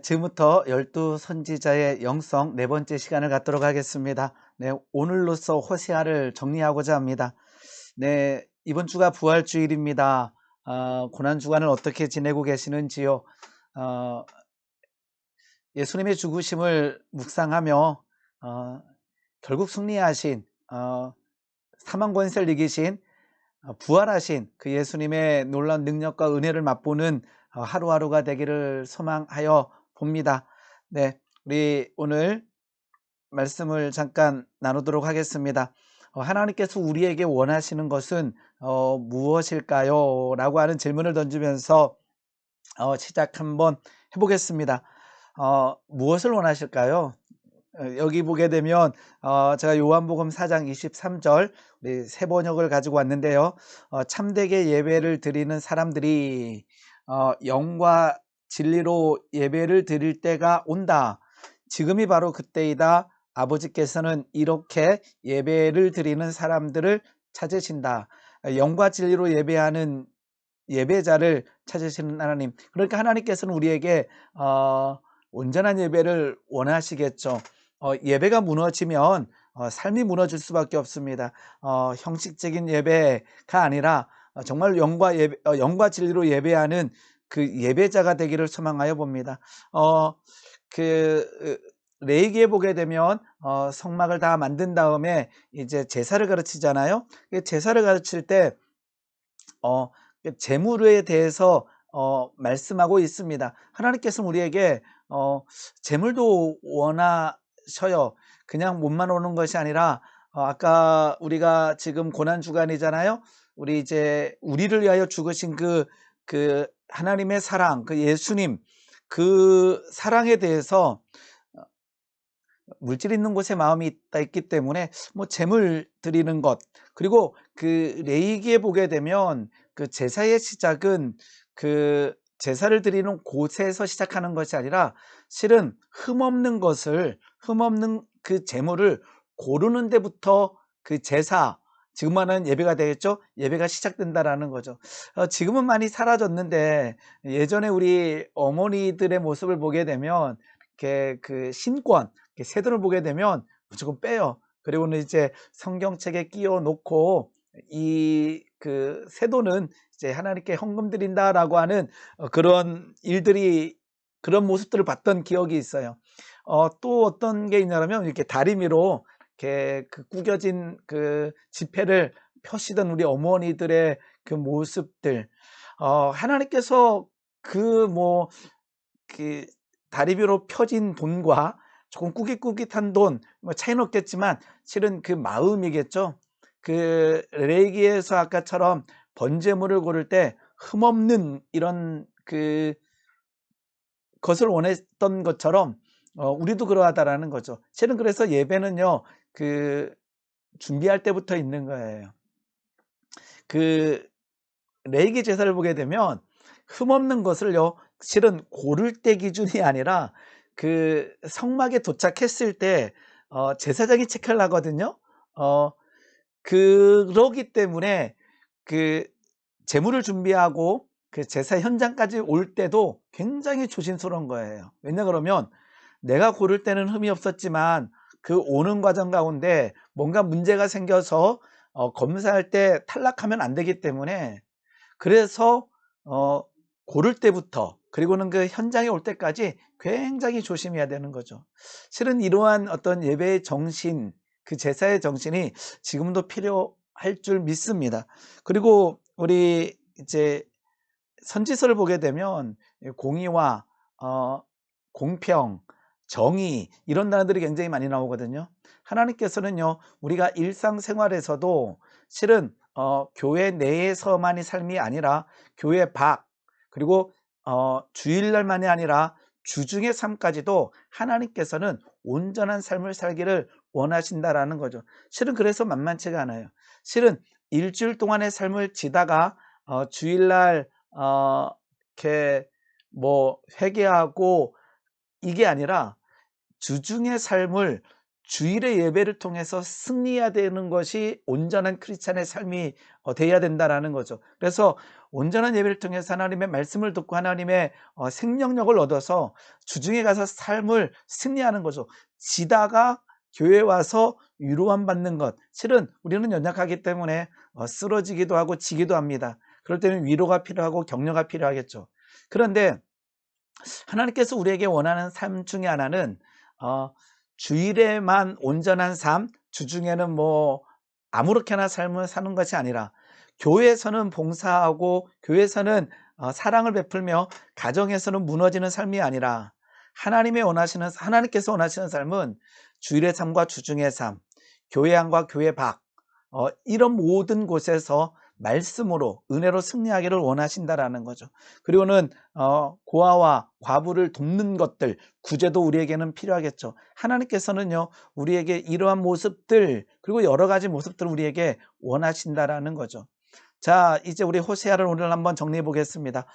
지금부터 열두 선지자의 영성 네 번째 시간을 갖도록 하겠습니다. 네, 오늘로써 호세아를 정리하고자 합니다. 네, 이번 주가 부활주일입니다. 고난주간을 어떻게 지내고 계시는지요? 어, 예수님의 죽으심을 묵상하며 결국 승리하신 사망 권세를 이기신 부활하신 그 예수님의 놀라운 능력과 은혜를 맛보는 하루하루가 되기를 소망하여 봅니다. 네, 우리 오늘 말씀을 잠깐 나누도록 하겠습니다. 하나님께서 우리에게 원하시는 것은 무엇일까요? 라고 하는 질문을 던지면서 시작 한번 해보겠습니다. 무엇을 원하실까요? 여기 보게 되면 제가 요한복음 4장 23절 우리 세 번역을 가지고 왔는데요. 참되게 예배를 드리는 사람들이 영과 진리로 예배를 드릴 때가 온다. 지금이 바로 그때이다. 아버지께서는 이렇게 예배를 드리는 사람들을 찾으신다. 영과 진리로 예배하는 예배자를 찾으시는 하나님. 그러니까 하나님께서는 우리에게 온전한 예배를 원하시겠죠. 예배가 무너지면 삶이 무너질 수밖에 없습니다. 형식적인 예배가 아니라 정말 영과 진리로 예배하는 그 예배자가 되기를 소망하여 봅니다. 그 레위기에 보게 되면 성막을 다 만든 다음에 이제 제사를 가르치잖아요. 제사를 가르칠 때 재물에 대해서 말씀하고 있습니다. 하나님께서는 우리에게 재물도 원하셔요. 그냥 몸만 오는 것이 아니라 아까 우리가 지금 고난 주간이잖아요. 우리 이제 우리를 위하여 죽으신 그 하나님의 사랑, 그 예수님 그 사랑에 대해서 물질 있는 곳에 마음이 있기 때문에 뭐 재물 드리는 것, 그리고 그 레위기에 보게 되면 그 제사의 시작은 그 제사를 드리는 곳에서 시작하는 것이 아니라 실은 흠없는 그 재물을 고르는 데부터 그 제사, 지금 말하는 예배가 되겠죠? 예배가 시작된다라는 거죠. 지금은 많이 사라졌는데 예전에 우리 어머니들의 모습을 보게 되면 이렇게 그 신권, 세돈을 보게 되면 무조건 빼요. 그리고는 이제 성경책에 끼워 놓고 이 그 세돈은 이제 하나님께 헌금 드린다라고 하는 그런 일들이, 그런 모습들을 봤던 기억이 있어요. 또 어떤 게 있냐면 이렇게 다리미로 이렇게 그 구겨진 그 지폐를 펴시던 우리 어머니들의 그 모습들, 하나님께서 그 다리미로 펴진 돈과 조금 꾸깃꾸깃한 돈, 뭐 차이는 없겠지만 실은 그 마음이겠죠. 그 레위기에서 아까처럼 번제물을 고를 때 흠없는 이런 그 것을 원했던 것처럼 우리도 그러하다라는 거죠. 실은 그래서 예배는요, 그 준비할 때부터 있는 거예요. 그 레위기 제사를 보게 되면 흠없는 것을요, 실은 고를 때 기준이 아니라 그 성막에 도착했을 때 제사장이 체크를 하거든요. 그러기 때문에 그 제물을 준비하고 그 제사 현장까지 올 때도 굉장히 조심스러운 거예요. 왜냐 그러면 내가 고를 때는 흠이 없었지만 그 오는 과정 가운데 뭔가 문제가 생겨서 검사할 때 탈락하면 안 되기 때문에, 그래서 고를 때부터 그리고는 그 현장에 올 때까지 굉장히 조심해야 되는 거죠. 실은 이러한 어떤 예배의 정신, 그 제사의 정신이 지금도 필요할 줄 믿습니다. 그리고 우리 이제 선지서를 보게 되면 공의와 공평, 정의, 이런 단어들이 굉장히 많이 나오거든요. 하나님께서는요, 우리가 일상생활에서도 실은 교회 내에서만의 삶이 아니라 교회 밖, 그리고 주일날만이 아니라 주중의 삶까지도 하나님께서는 온전한 삶을 살기를 원하신다라는 거죠. 실은 그래서 만만치가 않아요. 실은 일주일 동안의 삶을 지다가 주일날 이렇게 뭐 회개하고 이게 아니라 주중의 삶을 주일의 예배를 통해서 승리해야 되는 것이 온전한 크리스찬의 삶이 돼야 된다라는 거죠. 그래서 온전한 예배를 통해서 하나님의 말씀을 듣고 하나님의 생명력을 얻어서 주중에 가서 삶을 승리하는 거죠. 지다가 교회에 와서 위로함 받는 것, 실은 우리는 연약하기 때문에 쓰러지기도 하고 지기도 합니다. 그럴 때는 위로가 필요하고 격려가 필요하겠죠. 그런데 하나님께서 우리에게 원하는 삶 중에 하나는 주일에만 온전한 삶, 주중에는 뭐 아무렇게나 삶을 사는 것이 아니라 교회에서는 봉사하고 교회에서는 사랑을 베풀며 가정에서는 무너지는 삶이 아니라 하나님께서 원하시는 삶은 주일의 삶과 주중의 삶, 교회 안과 교회 밖 이런 모든 곳에서 말씀으로 은혜로 승리하기를 원하신다라는 거죠. 그리고는 고아와 과부를 돕는 것들, 구제도 우리에게는 필요하겠죠. 하나님께서는요 우리에게 이러한 모습들 그리고 여러 가지 모습들을 우리에게 원하신다라는 거죠. 자, 이제 우리 호세아를 오늘 한번 정리해 보겠습니다.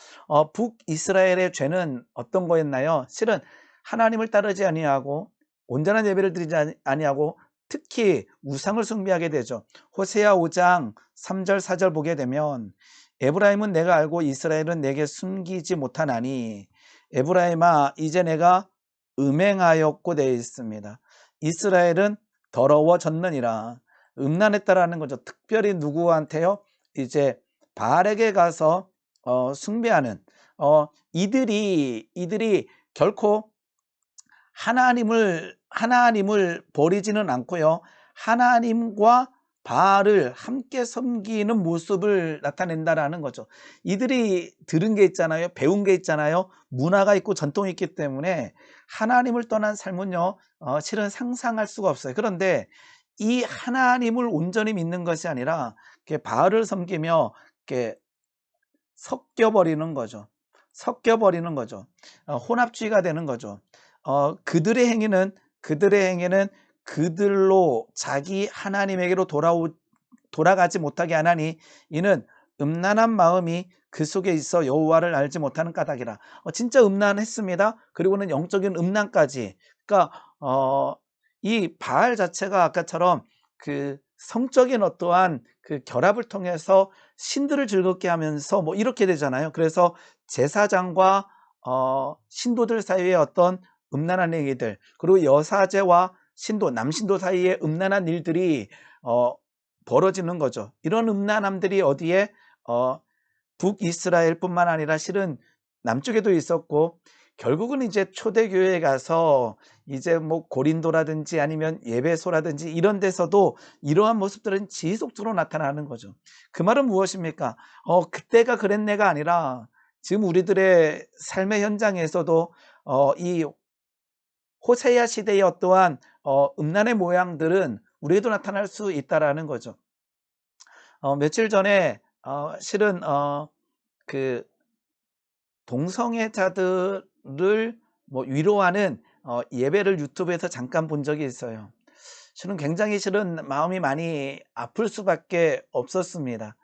북이스라엘의 죄는 어떤 거였나요? 실은 하나님을 따르지 아니하고 온전한 예배를 드리지 아니하고 특히 우상을 숭배하게 되죠. 호세아 5장 3절 4절 보게 되면 에브라임은 내가 알고 이스라엘은 내게 숨기지 못하나니 에브라임아 이제 내가 음행하였고 되어 있습니다. 이스라엘은 더러워졌느니라. 음란했다라는 거죠. 특별히 누구한테요? 이제 바알에게 가서 숭배하는 이들이 결코 하나님을 버리지는 않고요. 하나님과 바알을 함께 섬기는 모습을 나타낸다라는 거죠. 이들이 들은 게 있잖아요. 배운 게 있잖아요. 문화가 있고 전통이 있기 때문에 하나님을 떠난 삶은요. 실은 상상할 수가 없어요. 그런데 이 하나님을 온전히 믿는 것이 아니라 바알을 섬기며 섞여버리는 거죠. 혼합주의가 되는 거죠. 그들의 행위는 그들로 자기 하나님에게로 돌아가지 못하게 하나니 이는 음란한 마음이 그 속에 있어 여호와를 알지 못하는 까닭이라. 진짜 음란했습니다. 그리고는 영적인 음란까지. 그러니까 이 바알 자체가 아까처럼 그 성적인 어떠한 그 결합을 통해서 신들을 즐겁게 하면서 뭐 이렇게 되잖아요. 그래서 제사장과 신도들 사이에 어떤 음란한 얘기들, 그리고 여사제와 남신도 사이에 음란한 일들이 벌어지는 거죠. 이런 음란함들이 어디에 북이스라엘뿐만 아니라 실은 남쪽에도 있었고, 결국은 이제 초대교회에 가서 이제 뭐 고린도라든지 아니면 예배소라든지 이런 데서도 이러한 모습들은 지속적으로 나타나는 거죠. 그 말은 무엇입니까? 그때가 그랬네가 아니라 지금 우리들의 삶의 현장에서도 이 호세아 시대의 어떠한 음란의 모양들은 우리에도 나타날 수 있다라는 거죠. 며칠 전에 실은 그 동성애자들을 뭐 위로하는 예배를 유튜브에서 잠깐 본 적이 있어요. 실은 굉장히 마음이 많이 아플 수밖에 없었습니다.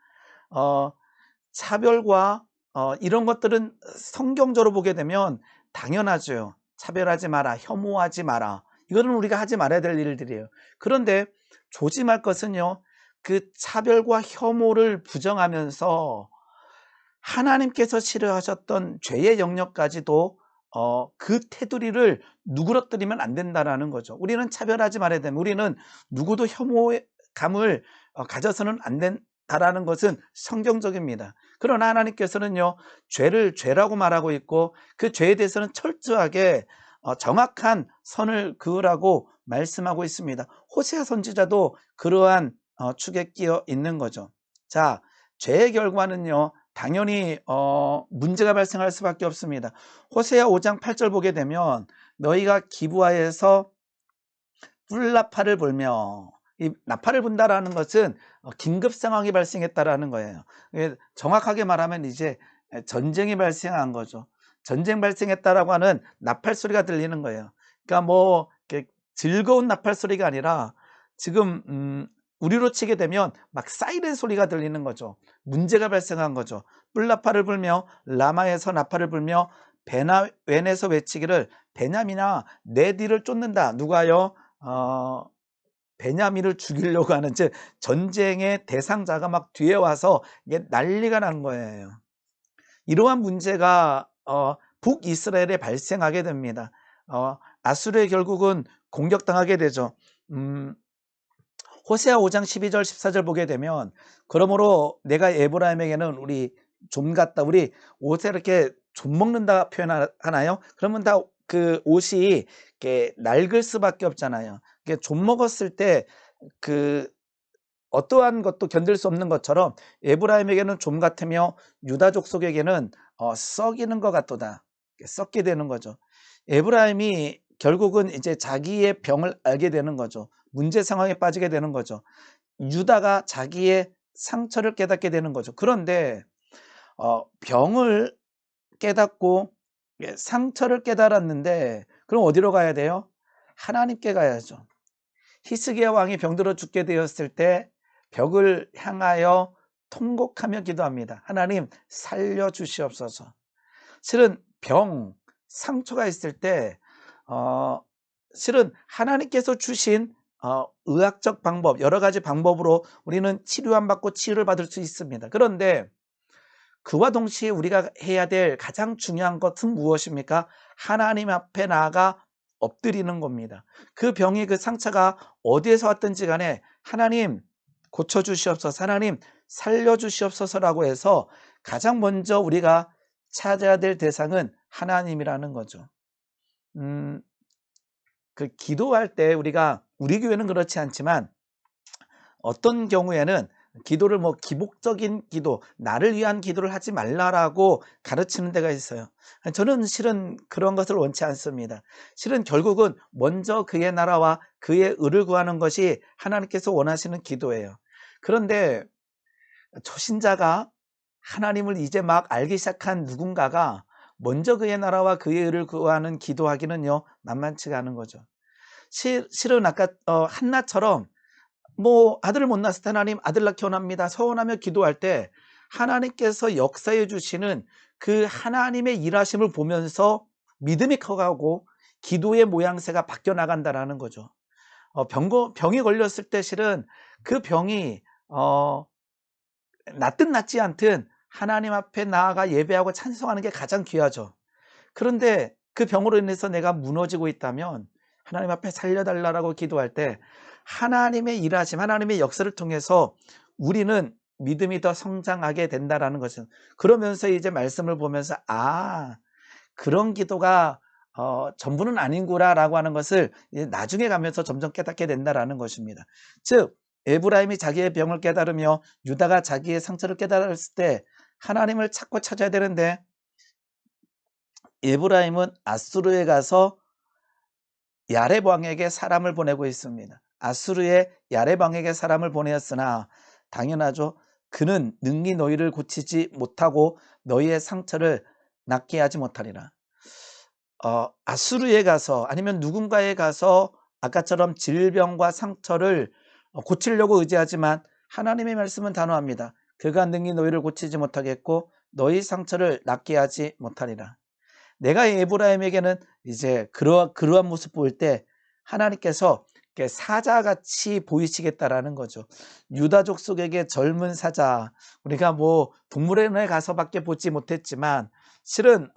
차별과 이런 것들은 성경적으로 보게 되면 당연하죠. 차별하지 마라, 혐오하지 마라. 이거는 우리가 하지 말아야 될 일들이에요. 그런데 조심할 것은요, 그 차별과 혐오를 부정하면서 하나님께서 싫어하셨던 죄의 영역까지도 그 테두리를 누그러뜨리면 안 된다라는 거죠. 우리는 차별하지 말아야 됩니다. 우리는 누구도 혐오감을 가져서는 안 된다라는 것은 성경적입니다. 그러나 하나님께서는요, 죄를 죄라고 말하고 있고 그 죄에 대해서는 철저하게 정확한 선을 그으라고 말씀하고 있습니다. 호세아 선지자도 그러한 축에 끼어 있는 거죠. 자, 죄의 결과는요, 당연히 문제가 발생할 수밖에 없습니다. 호세아 5장 8절 보게 되면 너희가 기브아에서 뿔나팔을 불며, 이 나팔을 분다라는 것은 긴급 상황이 발생했다라는 거예요. 정확하게 말하면 이제 전쟁이 발생한 거죠. 전쟁 발생했다라고 하는 나팔 소리가 들리는 거예요. 그러니까 뭐 즐거운 나팔 소리가 아니라 지금 우리로 치게 되면 막 사이렌 소리가 들리는 거죠. 문제가 발생한 거죠. 뿔나팔을 불며 라마에서 나팔을 불며 베나웬에서 외치기를 베냐민아 내 뒤를 쫓는다. 누가요? 어 베냐민을 죽이려고 하는, 즉 전쟁의 대상자가 막 뒤에 와서 이게 난리가 난 거예요. 이러한 문제가 북이스라엘에 발생하게 됩니다. 아수르에 결국은 공격당하게 되죠. 호세아 5장 12절 14절 보게 되면, 그러므로 내가 에브라임에게는 우리 좀 같다. 우리 옷에 이렇게 좀 먹는다 표현하나요? 그러면 다 그 옷이 이렇게 낡을 수밖에 없잖아요. 이게 좀 먹었을 때 그 어떠한 것도 견딜 수 없는 것처럼 에브라임에게는 좀 같으며 유다 족속에게는 썩이는 것 같도다. 썩게 되는 거죠. 에브라임이 결국은 이제 자기의 병을 알게 되는 거죠. 문제 상황에 빠지게 되는 거죠. 유다가 자기의 상처를 깨닫게 되는 거죠. 그런데 병을 깨닫고 상처를 깨달았는데, 그럼 어디로 가야 돼요? 하나님께 가야죠. 히스기야 왕이 병들어 죽게 되었을 때 벽을 향하여 통곡하며 기도합니다. 하나님 살려주시옵소서. 실은 상처가 있을 때 실은 하나님께서 주신 의학적 방법, 여러 가지 방법으로 우리는 치료 안 받고 치유를 받을 수 있습니다. 그런데 그와 동시에 우리가 해야 될 가장 중요한 것은 무엇입니까? 하나님 앞에 나아가 엎드리는 겁니다. 그 병이, 그 상처가 어디에서 왔든지 간에 하나님 고쳐주시옵소서, 하나님 살려주시옵소서라고 해서 가장 먼저 우리가 찾아야 될 대상은 하나님이라는 거죠. 그 기도할 때 우리 교회는 그렇지 않지만 어떤 경우에는 기도를 기복적인 기도, 나를 위한 기도를 하지 말라라고 가르치는 데가 있어요. 저는 실은 그런 것을 원치 않습니다. 실은 결국은 먼저 그의 나라와 그의 의를 구하는 것이 하나님께서 원하시는 기도예요. 그런데 초신자가 하나님을 이제 막 알기 시작한 누군가가 먼저 그의 나라와 그의 의를 구하는 기도하기는요, 만만치가 않은 거죠. 실은 아까 한나처럼 아들을 못 낳았을 때 하나님 아들 낳기 원합니다 서원하며 기도할 때 하나님께서 역사해 주시는 그 하나님의 일하심을 보면서 믿음이 커가고 기도의 모양새가 바뀌어 나간다라는 거죠. 병이 걸렸을 때 실은 그 병이 낫든 낫지 않든 하나님 앞에 나아가 예배하고 찬송하는 게 가장 귀하죠. 그런데 그 병으로 인해서 내가 무너지고 있다면 하나님 앞에 살려달라고 기도할 때 하나님의 일하심, 하나님의 역사를 통해서 우리는 믿음이 더 성장하게 된다라는 것은, 그러면서 이제 말씀을 보면서 그런 기도가 전부는 아닌구나라고 하는 것을 이제 나중에 가면서 점점 깨닫게 된다라는 것입니다. 즉 에브라임이 자기의 병을 깨달으며 유다가 자기의 상처를 깨달았을 때 하나님을 찾고 찾아야 되는데, 에브라임은 아수르에 가서 야렙 왕에게 사람을 보내고 있습니다. 아수르의 야렙 왕에게 사람을 보내었으나 당연하죠. 그는 능히 너희를 고치지 못하고 너희의 상처를 낫게 하지 못하리라. 아수르에 가서 아니면 누군가에 가서 아까처럼 질병과 상처를 고치려고 의지하지만 하나님의 말씀은 단호합니다. 그가 능히 너희를 고치지 못하겠고 너희 상처를 낫게 하지 못하리라. 내가 에브라임에게는 이제 그러한 모습 보일 때 하나님께서 사자같이 보이시겠다라는 거죠. 유다족 속에게 젊은 사자, 우리가 동물원에 가서밖에 보지 못했지만 실은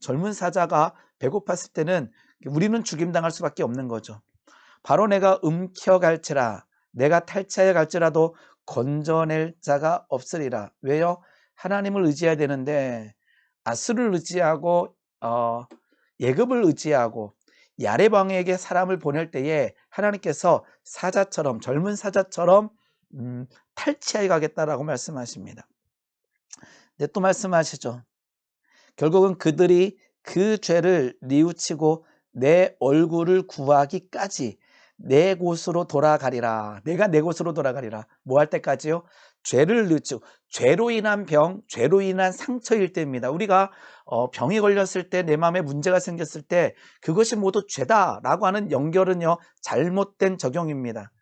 젊은 사자가 배고팠을 때는 우리는 죽임당할 수밖에 없는 거죠. 바로 내가 움켜갈지라, 내가 탈취하여 갈지라도 건져낼 자가 없으리라. 왜요? 하나님을 의지해야 되는데 아수르를 의지하고 예굽을 의지하고 야렙 왕에게 사람을 보낼 때에 하나님께서 사자처럼, 젊은 사자처럼 탈취하여 가겠다라고 말씀하십니다. 근데 또 말씀하시죠. 결국은 그들이 그 죄를 뉘우치고 내 얼굴을 구하기까지 내 곳으로 돌아가리라. 내가 내 곳으로 돌아가리라. 뭐 할 때까지요? 죄를 뉘우치고, 죄로 인한 병, 죄로 인한 상처일 때입니다. 우리가 병이 걸렸을 때, 내 마음에 문제가 생겼을 때 그것이 모두 죄다라고 하는 연결은요, 잘못된 적용입니다.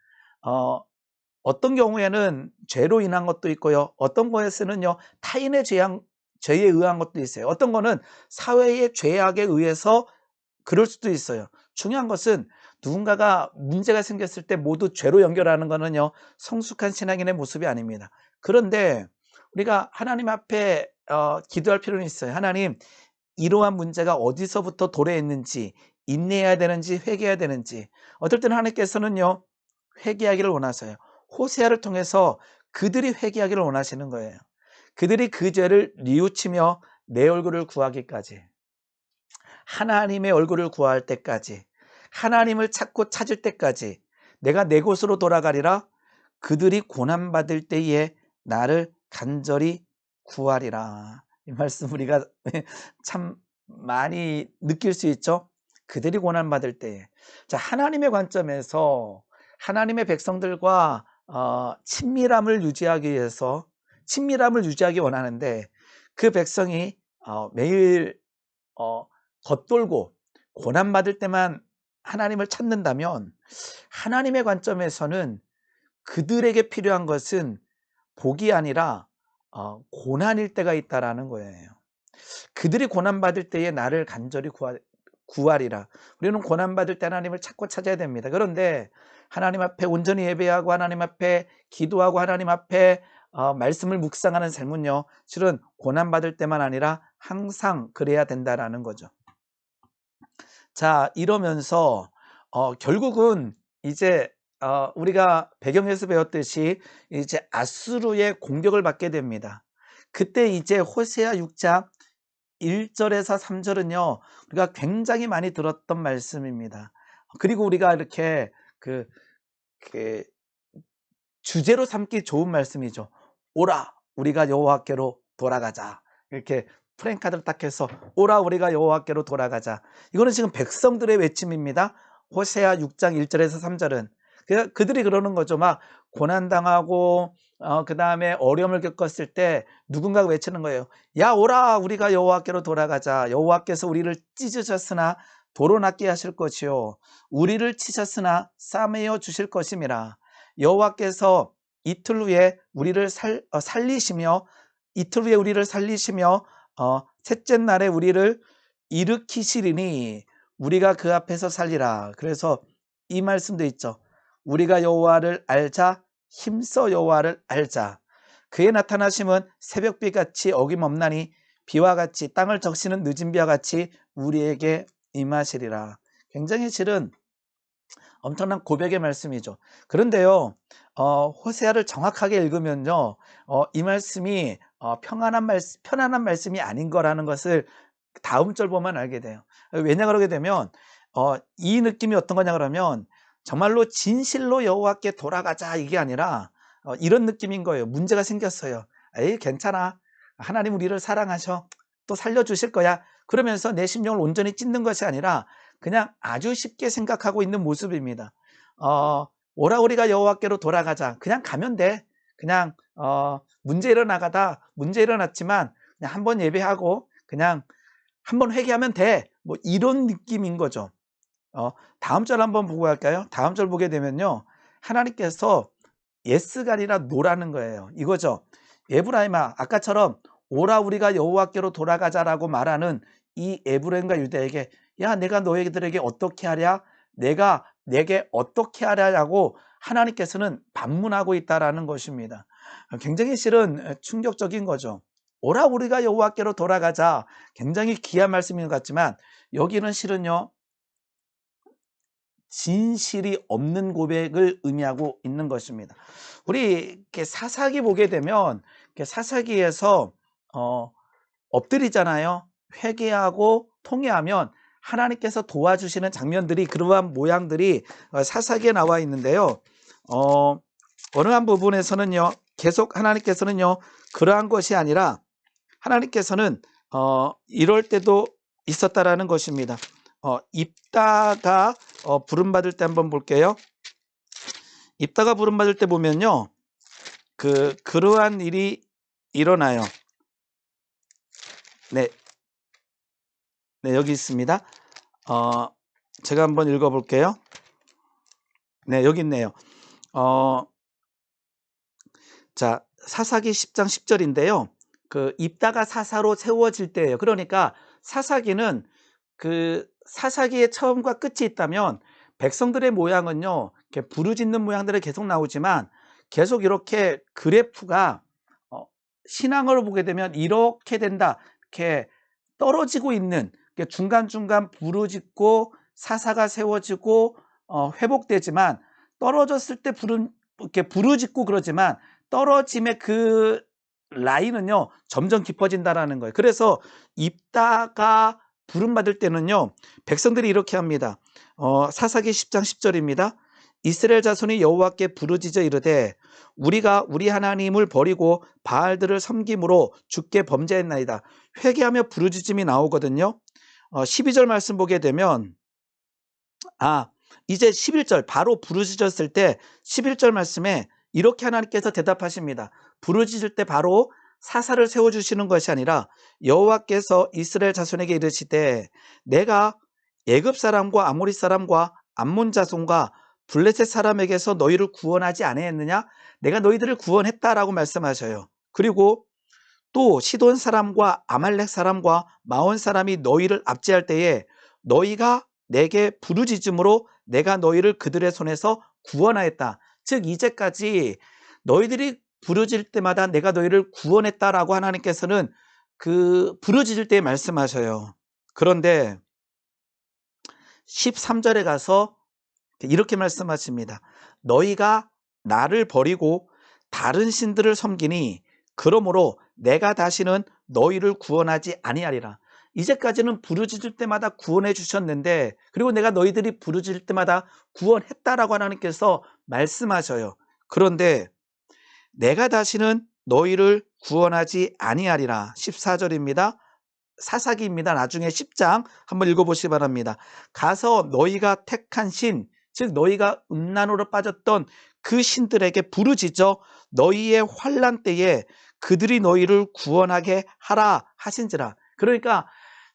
어떤 경우에는 죄로 인한 것도 있고요, 어떤 거에서는요 타인의 죄에 의한 것도 있어요. 어떤 거는 사회의 죄악에 의해서 그럴 수도 있어요. 중요한 것은 누군가가 문제가 생겼을 때 모두 죄로 연결하는 거는요, 성숙한 신앙인의 모습이 아닙니다. 그런데 우리가 하나님 앞에 기도할 필요는 있어요. 하나님, 이러한 문제가 어디서부터 도래했는지, 인내해야 되는지 회개해야 되는지. 어떨 때는 하나님께서는요, 회개하기를 원하세요. 호세아를 통해서 그들이 회개하기를 원하시는 거예요. 그들이 그 죄를 뉘우치며 내 얼굴을 구하기까지, 하나님의 얼굴을 구할 때까지, 하나님을 찾고 찾을 때까지 내가 내 곳으로 돌아가리라. 그들이 고난받을 때에 나를 간절히 구하리라. 이 말씀 우리가 참 많이 느낄 수 있죠. 그들이 고난받을 때에. 자, 하나님의 관점에서 하나님의 백성들과 친밀함을 유지하기 위해서 친밀함을 유지하기 원하는데, 그 백성이 매일 겉돌고 고난받을 때만 하나님을 찾는다면, 하나님의 관점에서는 그들에게 필요한 것은 복이 아니라 고난일 때가 있다라는 거예요. 그들이 고난받을 때에 나를 간절히 구하리라. 우리는 고난받을 때 하나님을 찾고 찾아야 됩니다. 그런데 하나님 앞에 온전히 예배하고 하나님 앞에 기도하고 하나님 앞에 말씀을 묵상하는 삶은요, 실은 고난받을 때만 아니라 항상 그래야 된다라는 거죠. 자, 이러면서 결국은 이제 우리가 배경에서 배웠듯이 이제 아수르의 공격을 받게 됩니다. 그때 이제 호세아 6장 1절에서 3절은요, 우리가 굉장히 많이 들었던 말씀입니다. 그리고 우리가 이렇게 그 주제로 삼기 좋은 말씀이죠. 오라, 우리가 여호와께로 돌아가자. 이렇게 프랭카드를 딱 해서 오라, 우리가 여호와께로 돌아가자. 이거는 지금 백성들의 외침입니다. 호세아 6장 1절에서 3절은 그들이 그러는 거죠. 막 고난당하고 그 다음에 어려움을 겪었을 때 누군가가 외치는 거예요. 야, 오라, 우리가 여호와께로 돌아가자. 여호와께서 우리를 찢으셨으나 도로 낫게 하실 것이요, 우리를 치셨으나 싸매어 주실 것임이라. 여호와께서 이틀 후에 우리를 살리시며 이틀 후에 우리를 살리시며 셋째 날에 우리를 일으키시리니 우리가 그 앞에서 살리라. 그래서 이 말씀도 있죠. 우리가 여호와를 알자, 힘써 여호와를 알자. 그의 나타나심은 새벽비같이 어김없나니 비와 같이 땅을 적시는 늦은 비와 같이 우리에게 임하시리라. 굉장히 실은 엄청난 고백의 말씀이죠. 그런데요, 호세아를 정확하게 읽으면요, 이 말씀이 편안한 말씀이 아닌 거라는 것을 다음 절 보면 알게 돼요. 왜냐 그러게 되면 이 느낌이 어떤 거냐 그러면 정말로 진실로 여호와께 돌아가자 이게 아니라 이런 느낌인 거예요. 문제가 생겼어요. 에이, 괜찮아. 하나님 우리를 사랑하셔. 또 살려주실 거야. 그러면서 내 심령을 온전히 찢는 것이 아니라 그냥 아주 쉽게 생각하고 있는 모습입니다. 오라, 우리가 여호와께로 돌아가자. 그냥 가면 돼. 그냥 문제 일어났지만 그냥 한번 예배하고 그냥 한번 회개하면 돼. 뭐 이런 느낌인 거죠. 다음 절 한번 보고 갈까요? 다음 절 보게 되면요, 하나님께서 예스가 아니라 노라는 거예요. 이거죠. 에브라임아, 아까처럼 오라, 우리가 여호와께로 돌아가자라고 말하는 이 에브라임과 유다에게, 야, 내가 너희들에게 어떻게 하랴? 내가 내게 어떻게 하랴라고 하나님께서는 반문하고 있다라는 것입니다. 굉장히 실은 충격적인 거죠. 오라, 우리가 여호와께로 돌아가자. 굉장히 귀한 말씀인 것 같지만 여기는 실은요, 진실이 없는 고백을 의미하고 있는 것입니다. 우리 이렇게 사사기 보게 되면 사사기에서 엎드리잖아요. 회개하고 통회하면 하나님께서 도와주시는 장면들이, 그러한 모양들이 사사기에 나와 있는데요. 어느 한 부분에서는요, 계속 하나님께서는요, 그러한 것이 아니라 하나님께서는 이럴 때도 있었다라는 것입니다. 입다가 부름받을 때 한번 볼게요. 입다가 부름받을 때 보면요, 그러한 일이 일어나요. 네, 여기 있습니다. 제가 한번 읽어볼게요. 네, 여기 있네요. 자, 사사기 10장 10절인데요. 입다가 사사로 세워질 때예요. 그러니까 사사기는 사사기의 처음과 끝이 있다면 백성들의 모양은요, 이렇게 부르짖는 모양들이 계속 나오지만 계속 이렇게 그래프가 신앙으로 보게 되면 이렇게 된다. 이렇게 떨어지고 있는, 중간중간 부르짖고 사사가 세워지고 회복되지만, 떨어졌을 때 이렇게 부르짖고 그러지만 떨어짐의 그 라인은요 점점 깊어진다라는 거예요. 그래서 입다가 부름받을 때는요 백성들이 이렇게 합니다. 사사기 10장 10절입니다. 이스라엘 자손이 여호와께 부르짖어 이르되 우리가 우리 하나님을 버리고 바알들을 섬김으로 주께 범죄했나이다. 회개하며 부르짖음이 나오거든요. 12절 말씀 보게 되면 이제 11절 바로 부르짖었을 때 11절 말씀에 이렇게 하나님께서 대답하십니다. 부르짖을 때 바로 사사를 세워주시는 것이 아니라 여호와께서 이스라엘 자손에게 이르시되 내가 애굽 사람과 아모리 사람과 암몬 자손과 블레셋 사람에게서 너희를 구원하지 아니했느냐? 내가 너희들을 구원했다라고 말씀하셔요. 그리고 또 시돈 사람과 아말렉 사람과 마온 사람이 너희를 압제할 때에 너희가 내게 부르짖음으로 내가 너희를 그들의 손에서 구원하였다. 즉 이제까지 너희들이 부르짖을 때마다 내가 너희를 구원했다라고 하나님께서는 그 부르짖을 때 말씀하셔요. 그런데 13절에 가서 이렇게 말씀하십니다. 너희가 나를 버리고 다른 신들을 섬기니 그러므로 내가 다시는 너희를 구원하지 아니하리라. 이제까지는 부르짖을 때마다 구원해 주셨는데, 그리고 내가 너희들이 부르짖을 때마다 구원했다라고 하나님께서 말씀하셔요. 그런데 내가 다시는 너희를 구원하지 아니하리라. 14절입니다. 사사기입니다. 나중에 10장 한번 읽어보시기 바랍니다. 가서 너희가 택한 신, 즉 너희가 음란으로 빠졌던 그 신들에게 부르짖어 너희의 환난 때에 그들이 너희를 구원하게 하라 하신지라. 그러니까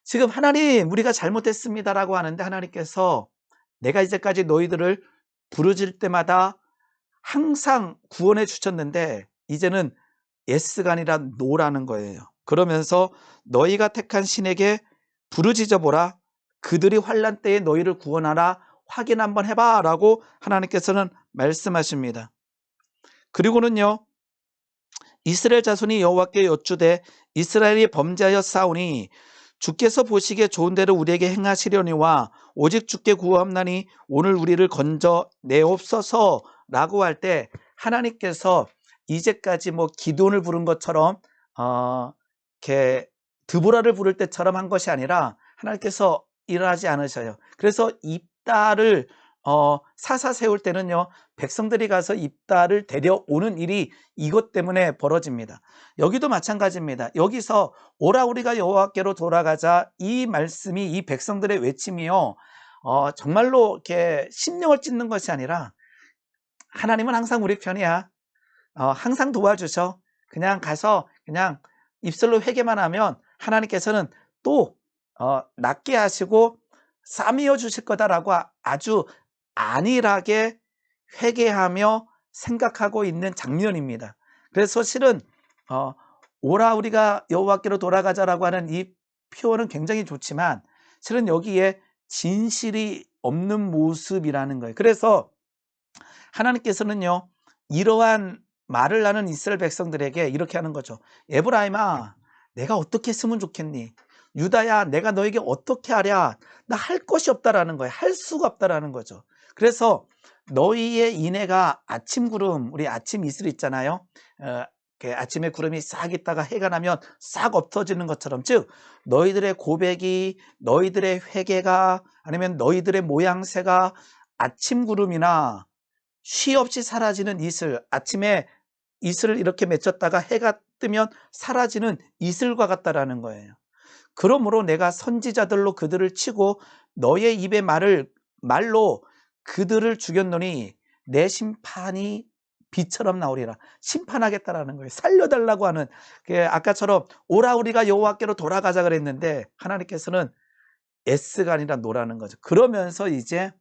지금 하나님 우리가 잘못했습니다라고 하는데 하나님께서 내가 이제까지 너희들을 부르짖을 때마다 항상 구원해 주셨는데 이제는 예스가 아니라 노라는 거예요. 그러면서 너희가 택한 신에게 부르짖어 보라. 그들이 환난 때에 너희를 구원하라. 확인 한번 해봐 라고 하나님께서는 말씀하십니다. 그리고는요 이스라엘 자손이 여호와께 여쭈되 이스라엘이 범죄하여 싸우니 주께서 보시기에 좋은 대로 우리에게 행하시려니와 오직 주께 구하옵나니 오늘 우리를 건져 내옵소서 라고 할 때 하나님께서 이제까지 뭐 기도를 부른 것처럼 이렇게 드보라를 부를 때처럼 한 것이 아니라 하나님께서 일하지 않으셔요. 그래서 입다를 사사 세울 때는요 백성들이 가서 입다를 데려오는 일이 이것 때문에 벌어집니다. 여기도 마찬가지입니다. 여기서 오라 우리가 여호와께로 돌아가자 이 말씀이 이 백성들의 외침이요 정말로 이렇게 심령을 찢는 것이 아니라 하나님은 항상 우리 편이야. 항상 도와주셔. 그냥 가서 그냥 입술로 회개만 하면 하나님께서는 또 낫게 하시고 싸매어 주실 거다라고 아주 안일하게 회개하며 생각하고 있는 장면입니다. 그래서 실은 오라 우리가 여호와께로 돌아가자라고 하는 이 표현은 굉장히 좋지만 실은 여기에 진실이 없는 모습이라는 거예요. 그래서 하나님께서는요 이러한 말을 하는 이스라엘 백성들에게 이렇게 하는 거죠. 에브라임아 내가 어떻게 했으면 좋겠니? 유다야 내가 너에게 어떻게 하랴? 나 할 것이 없다라는 거예요. 할 수가 없다라는 거죠. 그래서 너희의 인애가 아침 구름, 우리 아침 이슬 있잖아요. 아침에 구름이 싹 있다가 해가 나면 싹 없어지는 것처럼, 즉 너희들의 고백이, 너희들의 회개가, 아니면 너희들의 모양새가 아침 구름이나 쉬 없이 사라지는 이슬, 아침에 이슬을 이렇게 맺혔다가 해가 뜨면 사라지는 이슬과 같다라는 거예요. 그러므로 내가 선지자들로 그들을 치고 너의 입의 말로 그들을 죽였노니 내 심판이 비처럼 나오리라. 심판하겠다라는 거예요. 살려달라고 하는, 아까처럼 오라 우리가 여호와께로 돌아가자 그랬는데 하나님께서는 S가 아니라 노라는 거죠. 그러면서 이제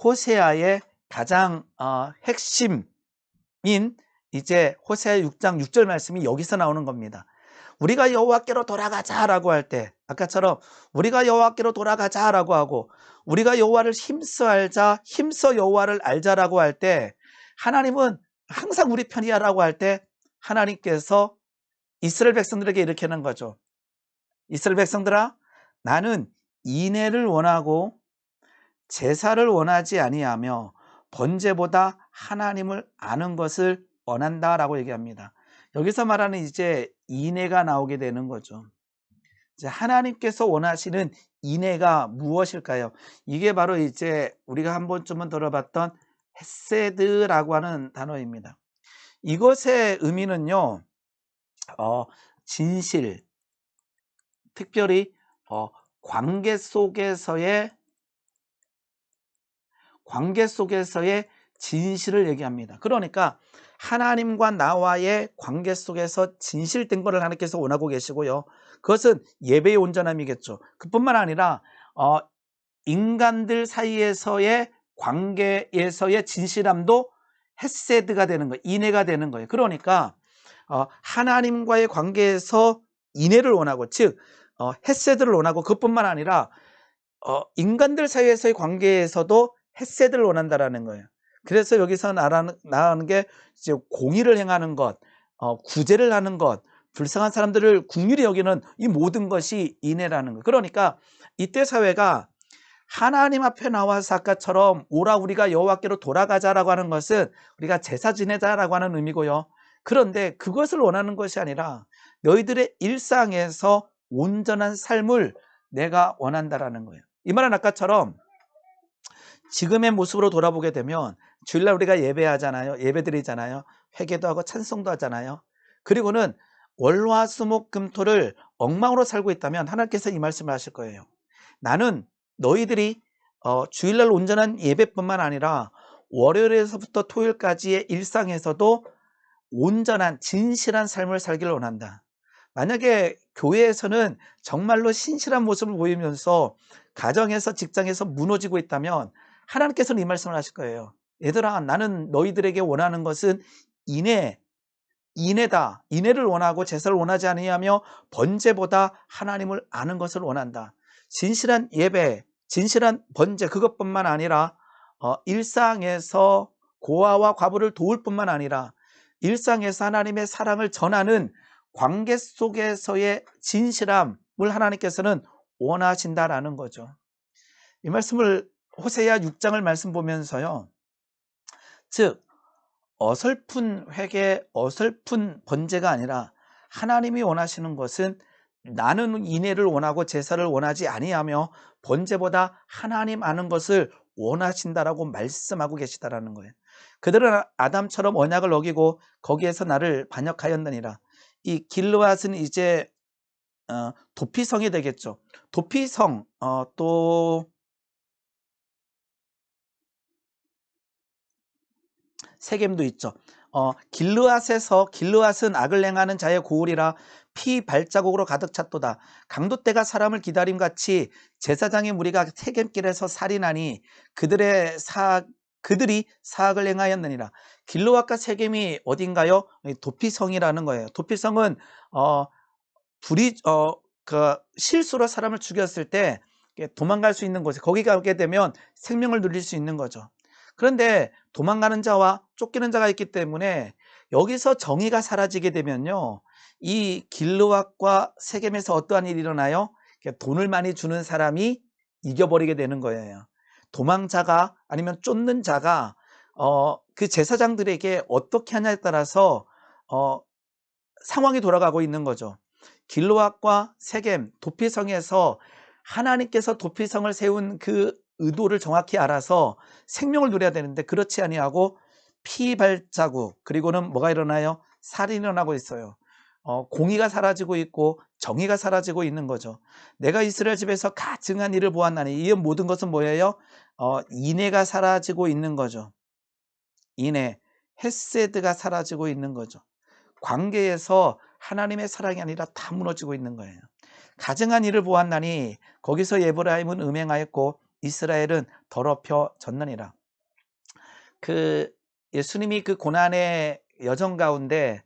호세아의 가장 핵심인 이제 호세아 6장 6절 말씀이 여기서 나오는 겁니다. 우리가 여호와께로 돌아가자라고 할 때 아까처럼 우리가 여호와께로 돌아가자라고 하고 우리가 여호와를 힘써 알자, 힘써 여호와를 알자라고 할 때 하나님은 항상 우리 편이야라고 할 때 하나님께서 이스라엘 백성들에게 이렇게 하는 거죠. 이스라엘 백성들아, 나는 인애를 원하고 제사를 원하지 아니하며 번제보다 하나님을 아는 것을 원한다라고 얘기합니다. 여기서 말하는 이제 인애가 나오게 되는 거죠. 이제 하나님께서 원하시는 인애가 무엇일까요? 이게 바로 이제 우리가 한 번쯤은 들어봤던 헤세드라고 하는 단어입니다. 이것의 의미는요, 진실, 특별히 관계 속에서의 진실을 얘기합니다. 그러니까 하나님과 나와의 관계 속에서 진실된 것을 하나님께서 원하고 계시고요. 그것은 예배의 온전함이겠죠. 그뿐만 아니라 인간들 사이에서의 관계에서의 진실함도 헤세드가 되는 거예요. 인애가 되는 거예요. 그러니까 하나님과의 관계에서 인애를 원하고, 즉 헤세드를 원하고, 그뿐만 아니라 인간들 사이에서의 관계에서도 헤세드를 원한다라는 거예요. 그래서 여기서 나가는 게 이제 공의를 행하는 것, 구제를 하는 것, 불쌍한 사람들을 긍휼히 여기는 이 모든 것이 인애라는 거예요. 그러니까 이때 사회가 하나님 앞에 나와서 아까처럼 오라 우리가 여호와께로 돌아가자라고 하는 것은 우리가 제사 지내자라고 하는 의미고요. 그런데 그것을 원하는 것이 아니라 너희들의 일상에서 온전한 삶을 내가 원한다라는 거예요. 이 말은 아까처럼 지금의 모습으로 돌아보게 되면 주일날 우리가 예배하잖아요. 예배드리잖아요. 회개도 하고 찬송도 하잖아요. 그리고는 월화수목금토를 엉망으로 살고 있다면 하나님께서 이 말씀을 하실 거예요. 나는 너희들이 주일날 온전한 예배뿐만 아니라 월요일에서부터 토요일까지의 일상에서도 온전한 진실한 삶을 살기를 원한다. 만약에 교회에서는 정말로 신실한 모습을 보이면서 가정에서 직장에서 무너지고 있다면 하나님께서는 이 말씀을 하실 거예요. 얘들아, 나는 너희들에게 원하는 것은 인애다. 인애를 원하고 제사를 원하지 아니하며 번제보다 하나님을 아는 것을 원한다. 진실한 예배, 진실한 번제, 그것뿐만 아니라 일상에서 고아와 과부를 도울 뿐만 아니라 일상에서 하나님의 사랑을 전하는 관계 속에서의 진실함을 하나님께서는 원하신다라는 거죠. 이 말씀을 호세아 6장을 말씀 보면서요, 즉 어설픈 회개, 어설픈 번제가 아니라 하나님이 원하시는 것은 나는 인애를 원하고 제사를 원하지 아니하며 번제보다 하나님 아는 것을 원하신다라고 말씀하고 계시다라는 거예요. 그들은 아담처럼 언약을 어기고 거기에서 나를 반역하였느니라. 이 길르앗은 이제 도피성이 되겠죠. 도피성, 또 세겜도 있죠. 길르앗은 악을 행하는 자의 고울이라 피 발자국으로 가득 찼도다. 강도떼가 사람을 기다림같이 제사장의 무리가 세겜길에서 살인하니 그들이 사악을 행하였느니라. 길르앗과 세겜이 어딘가요? 도피성이라는 거예요. 도피성은 그 실수로 사람을 죽였을 때 도망갈 수 있는 곳에, 거기 가게 되면 생명을 누릴 수 있는 거죠. 그런데 도망가는 자와 쫓기는 자가 있기 때문에 여기서 정의가 사라지게 되면요, 이 길르앗과 세겜에서 어떠한 일이 일어나요? 돈을 많이 주는 사람이 이겨버리게 되는 거예요. 도망자가 아니면 쫓는 자가 그 제사장들에게 어떻게 하냐에 따라서 상황이 돌아가고 있는 거죠. 길르앗과 세겜, 도피성에서 하나님께서 도피성을 세운 그 의도를 정확히 알아서 생명을 누려야 되는데 그렇지 아니하고 피 발자국, 그리고는 뭐가 일어나요? 살인이 일어나고 있어요. 공의가 사라지고 있고 정의가 사라지고 있는 거죠. 내가 이스라엘 집에서 가증한 일을 보았나니 이 모든 것은 뭐예요? 인애가 사라지고 있는 거죠. 인애, 헤세드가 사라지고 있는 거죠. 관계에서 하나님의 사랑이 아니라 다 무너지고 있는 거예요. 가증한 일을 보았나니 거기서 에브라임은 음행하였고 이스라엘은 더럽혀졌느니라. 그 예수님이 그 고난의 여정 가운데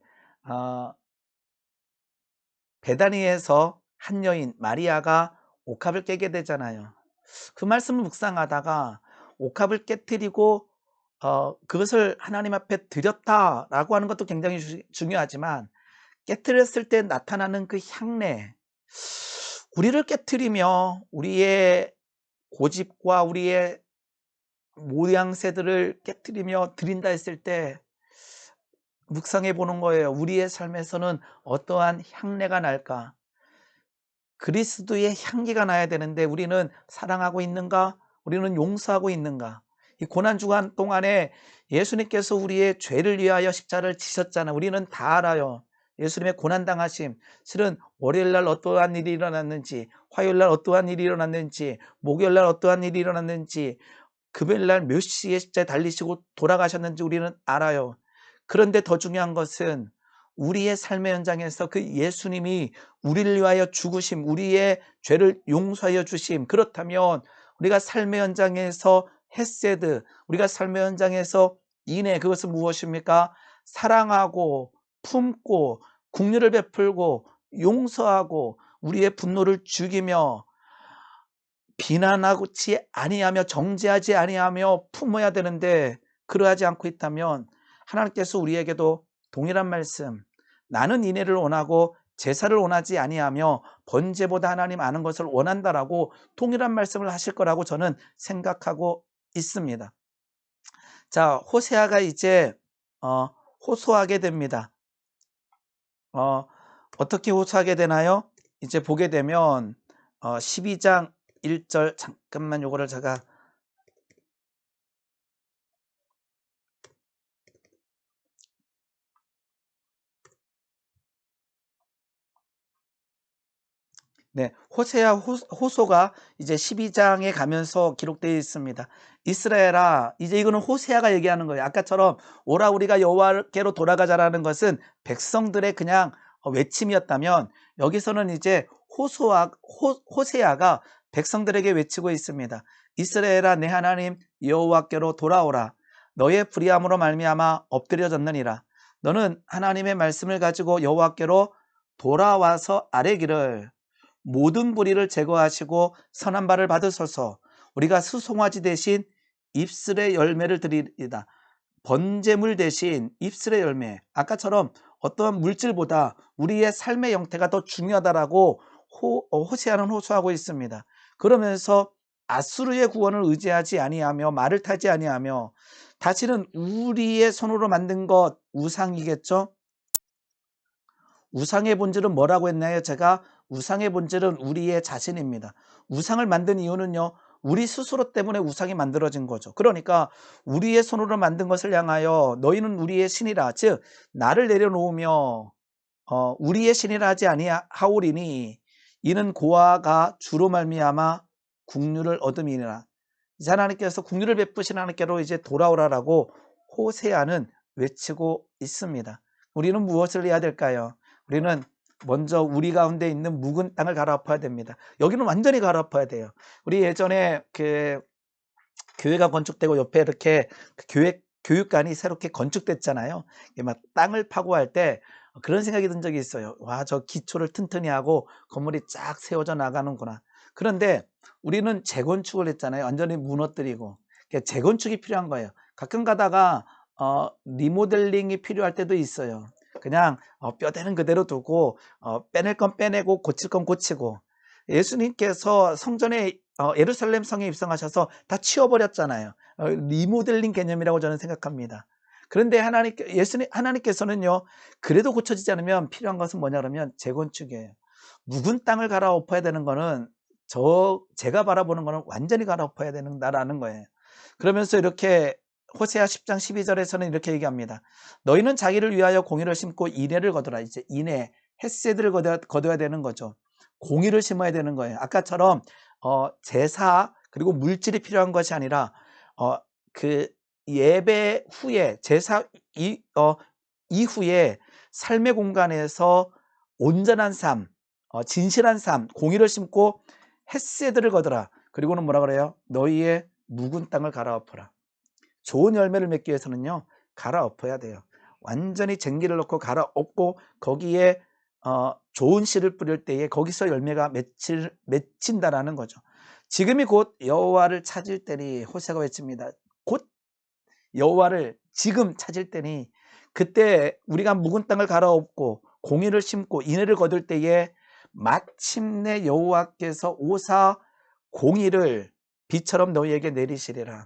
베다니에서 한 여인 마리아가 옥합을 깨게 되잖아요. 그 말씀을 묵상하다가 옥합을 깨뜨리고 그것을 하나님 앞에 드렸다라고 하는 것도 굉장히 중요하지만 깨뜨렸을 때 나타나는 그 향내, 우리를 깨뜨리며 우리의 고집과 우리의 모양새들을 깨뜨리며 드린다 했을 때 묵상해 보는 거예요. 우리의 삶에서는 어떠한 향내가 날까? 그리스도의 향기가 나야 되는데 우리는 사랑하고 있는가? 우리는 용서하고 있는가? 이 고난주간 동안에 예수님께서 우리의 죄를 위하여 십자가를 지셨잖아요. 우리는 다 알아요. 예수님의 고난당하심, 실은 월요일날 어떠한 일이 일어났는지, 화요일날 어떠한 일이 일어났는지, 목요일날 어떠한 일이 일어났는지, 금요일날 몇 시에 십자가에 달리시고 돌아가셨는지 우리는 알아요. 그런데 더 중요한 것은 우리의 삶의 현장에서 그 예수님이 우리를 위하여 죽으심, 우리의 죄를 용서하여 주심, 그렇다면 우리가 삶의 현장에서 헤세드, 우리가 삶의 현장에서 인애, 그것은 무엇입니까? 사랑하고 품고 긍휼을 베풀고 용서하고 우리의 분노를 죽이며 비난하지 아니하며 정죄하지 아니하며 품어야 되는데 그러하지 않고 있다면 하나님께서 우리에게도 동일한 말씀, 나는 인애를 원하고 제사를 원하지 아니하며 번제보다 하나님 아는 것을 원한다라고 동일한 말씀을 하실 거라고 저는 생각하고 있습니다. 자, 호세아가 이제 호소하게 됩니다. 어떻게 호소하게 되나요? 이제 보게 되면 12장 1절, 잠깐만 요거를 제가 네, 호세아 호소가 이제 12장에 가면서 기록되어 있습니다. 이스라엘아, 이제 이거는 호세아가 얘기하는 거예요. 아까처럼 오라 우리가 여호와께로 돌아가자라는 것은 백성들의 그냥 외침이었다면 여기서는 이제 호세아가 백성들에게 외치고 있습니다. 이스라엘아, 내 하나님 여호와께로 돌아오라. 너의 불의함으로 말미암아 엎드려졌느니라. 너는 하나님의 말씀을 가지고 여호와께로 돌아와서 아뢰기를 모든 불의를 제거하시고 선한 바를 받으소서. 우리가 수송아지 대신 입술의 열매를 드리리다. 번제물 대신 입술의 열매. 아까처럼 어떠한 물질보다 우리의 삶의 형태가 더 중요하다라고 호세아는 호소하고 있습니다. 그러면서 아수르의 구원을 의지하지 아니하며 말을 타지 아니하며 다시는 우리의 손으로 만든 것 우상이겠죠? 우상의 본질은 뭐라고 했나요? 제가 우상의 본질은 우리의 자신입니다. 우상을 만든 이유는요, 우리 스스로 때문에 우상이 만들어진 거죠. 그러니까 우리의 손으로 만든 것을 향하여 너희는 우리의 신이라, 즉 나를 내려놓으며 우리의 신이라 하지 아니하오리니 이는 고아가 주로 말미암아 국류를 얻음이니라. 이제 하나님께서 국류를 베푸신 하나님께로 이제 돌아오라라고 호세아는 외치고 있습니다. 우리는 무엇을 해야 될까요? 우리는 먼저 우리 가운데 있는 묵은 땅을 갈아엎어야 됩니다. 여기는 완전히 갈아엎어야 돼요. 우리 예전에 그 교회가 건축되고 옆에 이렇게 교육관이 새롭게 건축됐잖아요. 막 땅을 파고 할 때 그런 생각이 든 적이 있어요. 와, 저 기초를 튼튼히 하고 건물이 쫙 세워져 나가는구나. 그런데 우리는 재건축을 했잖아요. 완전히 무너뜨리고. 재건축이 필요한 거예요. 가끔 가다가 리모델링이 필요할 때도 있어요. 그냥 뼈대는 그대로 두고 빼낼 건 빼내고 고칠 건 고치고. 예수님께서 성전에 예루살렘 성에 입성하셔서 다 치워버렸잖아요. 리모델링 개념이라고 저는 생각합니다. 그런데 하나님께서는요, 그래도 고쳐지지 않으면 필요한 것은 뭐냐 그러면 재건축이에요. 묵은 땅을 갈아엎어야 되는 거는 제가 바라보는 거는 완전히 갈아엎어야 된다라는 거예요. 그러면서 이렇게 호세아 10장 12절에서는 이렇게 얘기합니다. 너희는 자기를 위하여 공의를 심고 인애를 거두라. 이제 인애, 헤세드를 거둬야 되는 거죠. 공의를 심어야 되는 거예요. 아까처럼 제사 그리고 물질이 필요한 것이 아니라 그 예배 후에 제사 이후에 삶의 공간에서 온전한 삶, 진실한 삶, 공의를 심고 헤세드를 거두라. 그리고는 뭐라 그래요? 너희의 묵은 땅을 갈아엎어라. 좋은 열매를 맺기 위해서는요, 갈아엎어야 돼요. 완전히 쟁기를 넣고 갈아엎고 거기에 좋은 씨를 뿌릴 때에 거기서 열매가 맺힌다라는 거죠. 지금이 곧 여호와를 찾을 때니 호세가 외칩니다. 곧 여호와를 지금 찾을 때니 그때 우리가 묵은 땅을 갈아엎고 공의를 심고 인애를 거둘 때에 마침내 여호와께서 오사 공의를 비처럼 너희에게 내리시리라.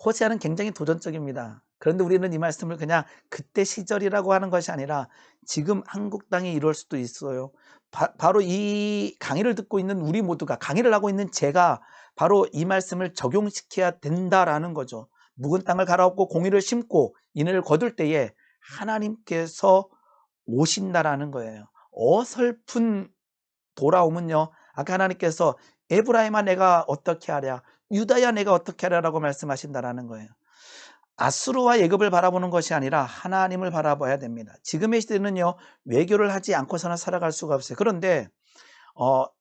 호세아는 굉장히 도전적입니다. 그런데 우리는 이 말씀을 그냥 그때 시절이라고 하는 것이 아니라 지금 한국 땅에 이럴 수도 있어요. 바로 이 강의를 듣고 있는 우리 모두가, 강의를 하고 있는 제가 바로 이 말씀을 적용시켜야 된다라는 거죠. 묵은 땅을 갈아엎고 공의를 심고 인을 거둘 때에 하나님께서 오신다라는 거예요. 어설픈 돌아오면요, 아까 하나님께서 에브라임아 내가 어떻게 하랴, 유다야 내가 어떻게 하랴라고 말씀하신다라는 거예요. 아수르와 애굽을 바라보는 것이 아니라 하나님을 바라봐야 됩니다. 지금의 시대는요, 외교를 하지 않고서는 살아갈 수가 없어요. 그런데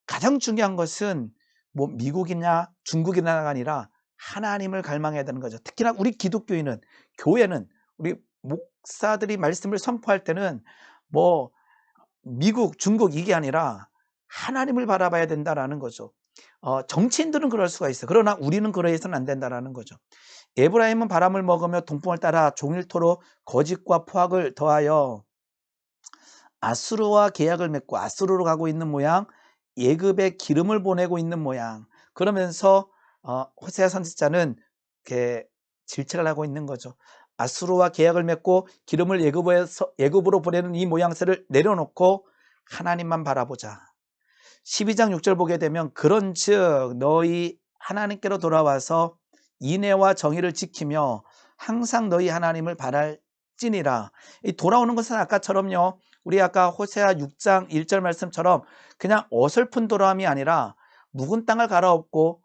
가장 중요한 것은 뭐 미국이냐 중국이냐가 아니라 하나님을 갈망해야 되는 거죠. 특히나 우리 기독교인은, 교회는, 우리 목사들이 말씀을 선포할 때는 뭐 미국, 중국 이게 아니라 하나님을 바라봐야 된다라는 거죠. 정치인들은 그럴 수가 있어요. 그러나 우리는 그러해서는 안 된다라는 거죠. 에브라임은 바람을 먹으며 동풍을 따라 종일토록 거짓과 포악을 더하여 아수르와 계약을 맺고 아수르로 가고 있는 모양, 예굽에 기름을 보내고 있는 모양. 그러면서 호세아 선지자는 이렇게 질책을 하고 있는 거죠. 아수르와 계약을 맺고 기름을 예굽으로 보내는 이 모양새를 내려놓고 하나님만 바라보자. 12장 6절 보게 되면 그런즉 너희 하나님께로 돌아와서 인애와 정의를 지키며 항상 너희 하나님을 바랄지니라. 이 돌아오는 것은 아까처럼요, 우리 아까 호세아 6장 1절 말씀처럼 그냥 어설픈 돌아옴이 아니라 묵은 땅을 갈아엎고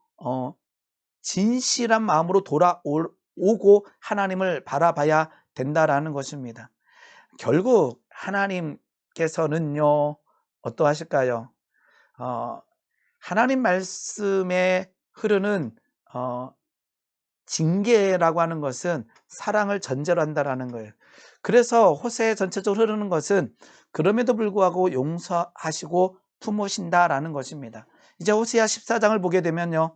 진실한 마음으로 돌아오고 하나님을 바라봐야 된다라는 것입니다. 결국 하나님께서는요, 어떠하실까요? 하나님 말씀에 흐르는 징계라고 하는 것은 사랑을 전제로 한다라는 거예요. 그래서 호세에 전체적으로 흐르는 것은 그럼에도 불구하고 용서하시고 품으신다라는 것입니다. 이제 호세아 14장을 보게 되면요,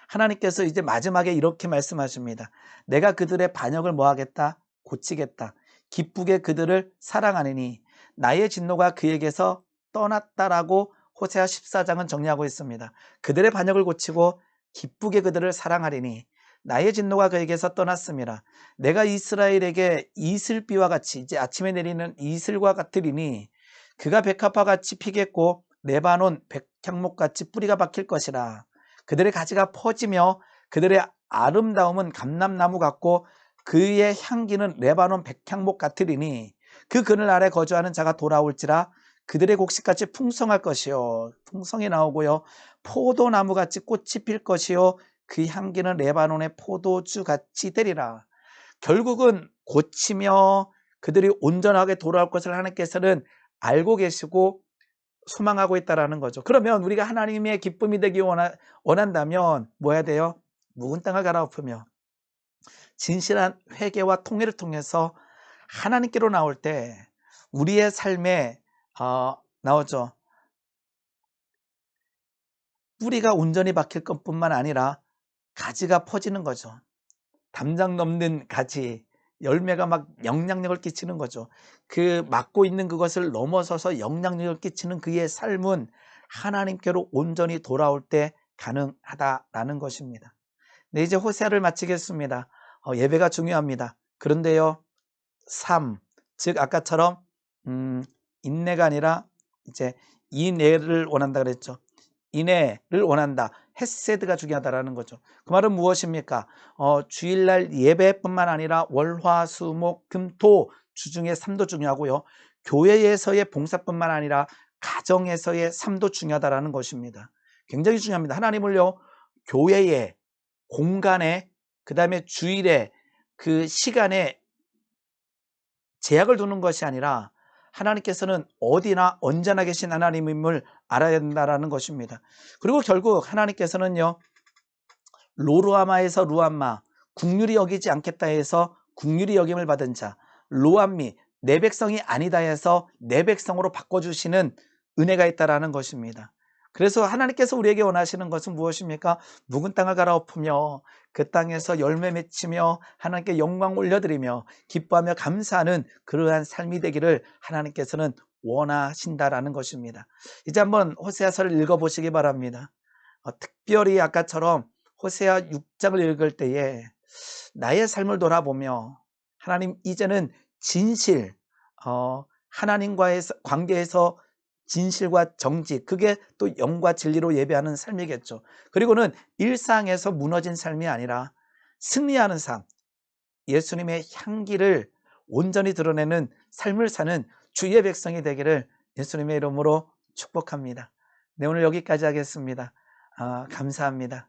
하나님께서 이제 마지막에 이렇게 말씀하십니다. 내가 그들의 반역을 뭐하겠다? 고치겠다. 기쁘게 그들을 사랑하느니 나의 진노가 그에게서 떠났다라고 호세아 14장은 정리하고 있습니다. 그들의 반역을 고치고 기쁘게 그들을 사랑하리니 나의 진노가 그에게서 떠났음이라. 내가 이스라엘에게 이슬비와 같이, 이제 아침에 내리는 이슬과 같으리니 그가 백합화 같이 피겠고 레바논 백향목같이 뿌리가 박힐 것이라. 그들의 가지가 퍼지며 그들의 아름다움은 감람나무 같고 그의 향기는 레바논 백향목 같으리니 그 그늘 아래 거주하는 자가 돌아올지라. 그들의 곡식같이 풍성할 것이요, 풍성이 나오고요, 포도나무같이 꽃이 필 것이요, 그 향기는 레바논의 포도주같이 되리라. 결국은 고치며 그들이 온전하게 돌아올 것을 하나님께서는 알고 계시고 소망하고 있다는 거죠. 그러면 우리가 하나님의 기쁨이 되기 원한다면 뭐 해야 돼요? 묵은 땅을 갈아엎으며 진실한 회개와 통회를 통해서 하나님께로 나올 때 우리의 삶에 나오죠. 뿌리가 온전히 박힐 것뿐만 아니라 가지가 퍼지는 거죠. 담장 넘는 가지, 열매가 막 영향력을 끼치는 거죠. 그 맡고 있는 그것을 넘어서서 영향력을 끼치는 그의 삶은 하나님께로 온전히 돌아올 때 가능하다라는 것입니다. 네, 이제 호세아를 마치겠습니다. 예배가 중요합니다. 그런데요, 삶, 즉 아까처럼 인내가 아니라 이제 인애를 원한다 그랬죠. 인애를 원한다. 헤세드가 중요하다라는 거죠. 그 말은 무엇입니까? 주일날 예배뿐만 아니라 월, 화, 수, 목, 금, 토 주중에 삶도 중요하고요. 교회에서의 봉사뿐만 아니라 가정에서의 삶도 중요하다라는 것입니다. 굉장히 중요합니다. 하나님을요, 교회에, 공간에, 그 다음에 주일에, 그 시간에 제약을 두는 것이 아니라 하나님께서는 어디나 언제나 계신 하나님임을 알아야 된다는 것입니다. 그리고 결국 하나님께서는요, 로루아마에서 루암마, 국률이 여기지 않겠다 해서 국률이 여김을 받은 자, 로암미, 내 백성이 아니다 해서 내 백성으로 바꿔주시는 은혜가 있다라는 것입니다. 그래서 하나님께서 우리에게 원하시는 것은 무엇입니까? 묵은 땅을 갈아엎으며 그 땅에서 열매 맺히며 하나님께 영광 올려드리며 기뻐하며 감사하는 그러한 삶이 되기를 하나님께서는 원하신다라는 것입니다. 이제 한번 호세아서를 읽어보시기 바랍니다. 특별히 아까처럼 호세아 6장을 읽을 때에 나의 삶을 돌아보며 하나님, 이제는 진실, 하나님과의 관계에서 진실과 정직, 그게 또 영과 진리로 예배하는 삶이겠죠. 그리고는 일상에서 무너진 삶이 아니라 승리하는 삶, 예수님의 향기를 온전히 드러내는 삶을 사는 주의 백성이 되기를 예수님의 이름으로 축복합니다. 네, 오늘 여기까지 하겠습니다. 감사합니다.